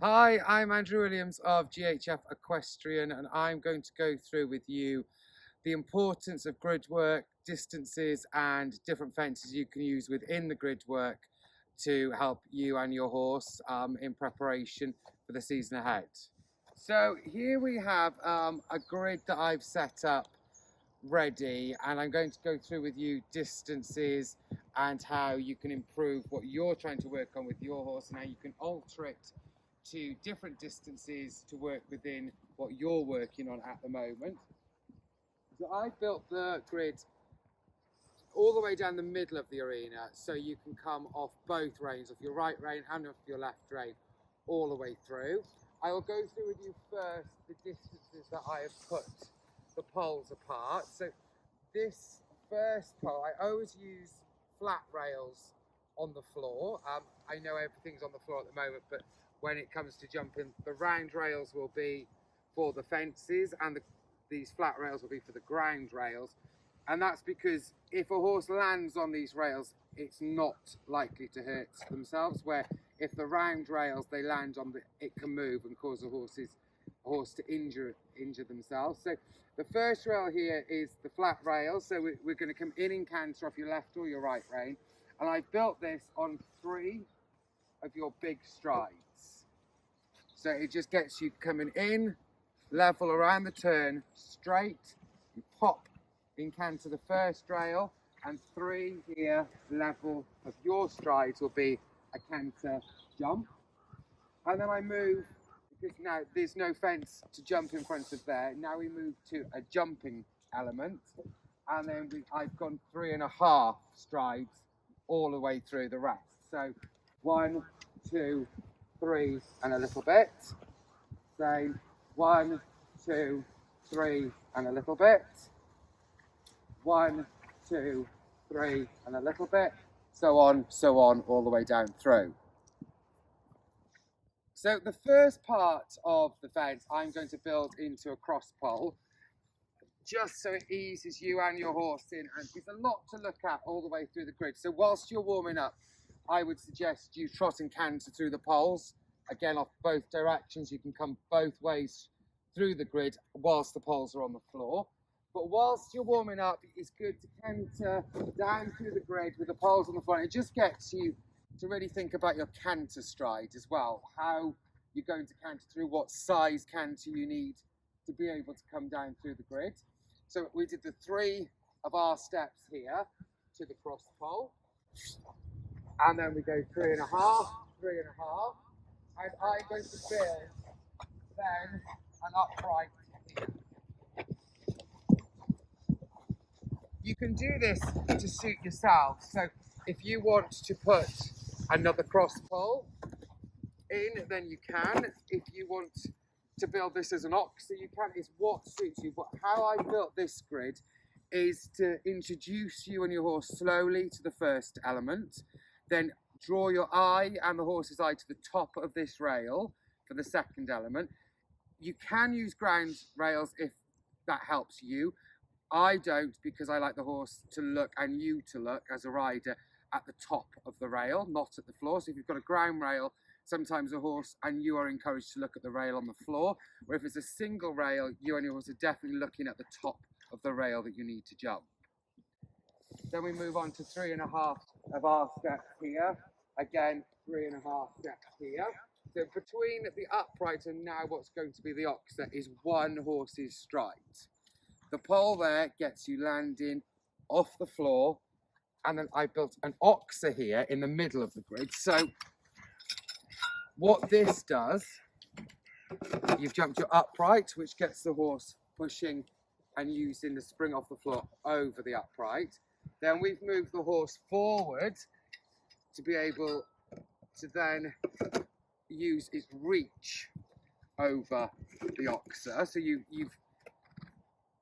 Hi, I'm Andrew Williams of GHF Equestrian, and I'm going to go through with you the importance of grid work, distances, and different fences you can use within the grid work to help you and your horse in preparation for the season ahead. So here we have a grid that I've set up ready, and I'm going to go through with you distances and how you can improve what you're trying to work on with your horse and how you can alter it to different distances to work within what you're working on at the moment. So I built the grid all the way down the middle of the arena, so you can come off both reins, off your right rein and off your left rein, all the way through. I will go through with you first the distances that I have put the poles apart. So this first pole, I always use flat rails on the floor. I know everything's on the floor at the moment, but when it comes to jumping, the round rails will be for the fences and these flat rails will be for the ground rails. And that's because if a horse lands on these rails, it's not likely to hurt themselves, where if the round rails they land on, it can move and cause a horse to injure themselves. So the first rail here is the flat rail, so we're going to come in and canter off your left or your right rein, and I built this on 3 of your big strides. So it just gets you coming in, level around the turn, straight, you pop in canter the first rail, and 3 here, level of your strides will be a canter jump. And then I move, because now there's no fence to jump in front of there, now we move to a jumping element, and then I've gone 3.5 strides all the way through the rest. So 1, 2, 3 and a little bit. Same. 1, 2, 3 and a little bit. 1, 2, 3 and a little bit. So on, all the way down through. So the first part of the fence I'm going to build into a cross pole, just so it eases you and your horse in, and it's a lot to look at all the way through the grid. So whilst you're warming up, I would suggest you trot and canter through the poles. Again, off both directions, you can come both ways through the grid whilst the poles are on the floor. But whilst you're warming up, it's good to canter down through the grid with the poles on the front. It just gets you to really think about your canter stride as well, how you're going to canter through, what size canter you need to be able to come down through the grid. So we did the 3 of our steps here to the cross pole. And then we go 3.5, 3.5, and I'm going to build then an upright here. You can do this to suit yourself. So if you want to put another cross pole in, then you can. If you want to build this as an oxer, you can. It's what suits you. But how I built this grid is to introduce you and your horse slowly to the first element. Then draw your eye and the horse's eye to the top of this rail for the second element. You can use ground rails if that helps you. I don't, because I like the horse to look and you to look as a rider at the top of the rail, not at the floor. So if you've got a ground rail, sometimes a horse and you are encouraged to look at the rail on the floor. Or if it's a single rail, you and your horse are definitely looking at the top of the rail that you need to jump. Then we move on to 3.5 of our steps here. Again, 3.5 steps here. So between the upright and now what's going to be the oxer is 1 horse's stride. The pole there gets you landing off the floor, and then I built an oxer here in the middle of the grid. So what this does, you've jumped your upright, which gets the horse pushing and using the spring off the floor over the upright. Then we've moved the horse forward to be able to then use its reach over the oxer. So you've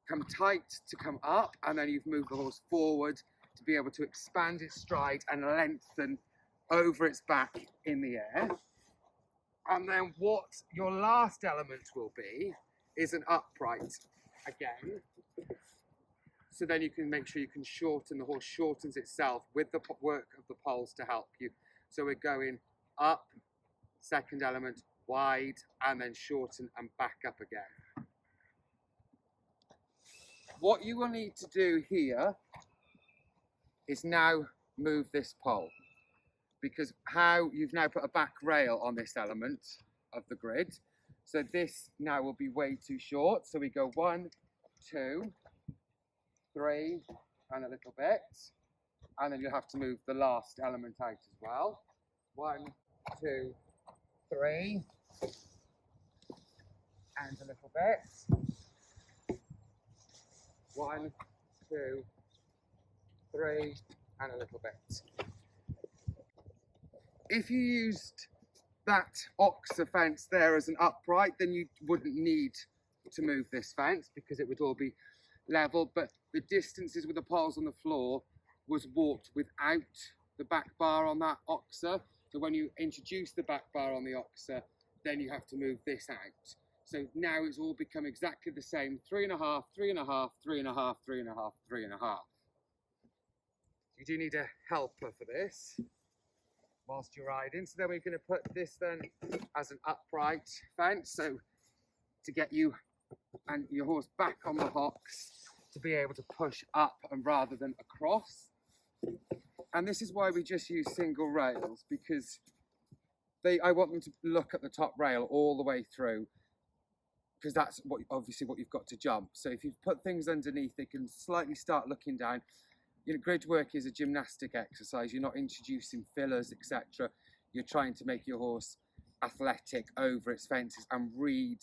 come tight to come up, and then you've moved the horse forward to be able to expand its stride and lengthen over its back in the air. And then what your last element will be is an upright again. So then you can make sure you can shorten, the horse shortens itself with the work of the poles to help you. So we're going up, second element, wide, and then shorten and back up again. What you will need to do here is now move this pole, because how you've now put a back rail on this element of the grid, so this now will be way too short. So we go 1, 2, 3, and a little bit, and then you'll have to move the last element out as well. 1, 2, 3, and a little bit. 1, 2, 3, and a little bit. If you used that oxer fence there as an upright, then you wouldn't need to move this fence because it would all be level. But the distances with the poles on the floor was walked without the back bar on that oxer. So when you introduce the back bar on the oxer, then you have to move this out. So now it's all become exactly the same: 3.5, 3.5, 3.5, 3.5, 3.5. You do need a helper for this whilst you're riding. So then we're going to put this then as an upright fence, so to get you and your horse back on the hocks to be able to push up and rather than across. And this is why we just use single rails, because I want them to look at the top rail all the way through, because that's obviously what you've got to jump. So if you've put things underneath, they can slightly start looking down. You know, grid work is a gymnastic exercise. You're not introducing fillers, etc. You're trying to make your horse athletic over its fences and read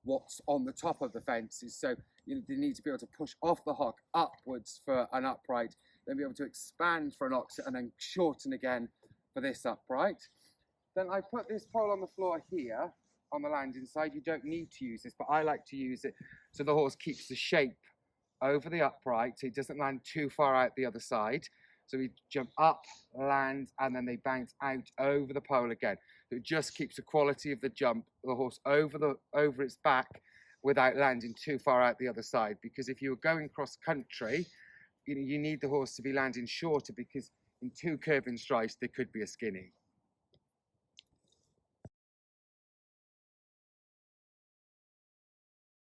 what's on the top of the fences. So they need to be able to push off the hock upwards for an upright, then be able to expand for an oxer, and then shorten again for this upright. Then I put this pole on the floor here on the landing side. You don't need to use this, but I like to use it so the horse keeps the shape over the upright, so it doesn't land too far out the other side. So we jump up, land, and then they bounce out over the pole again. So it just keeps the quality of the jump, the horse over its back, without landing too far out the other side. Because if you're going cross country, you need the horse to be landing shorter, because in 2 curving strides there could be a skinny.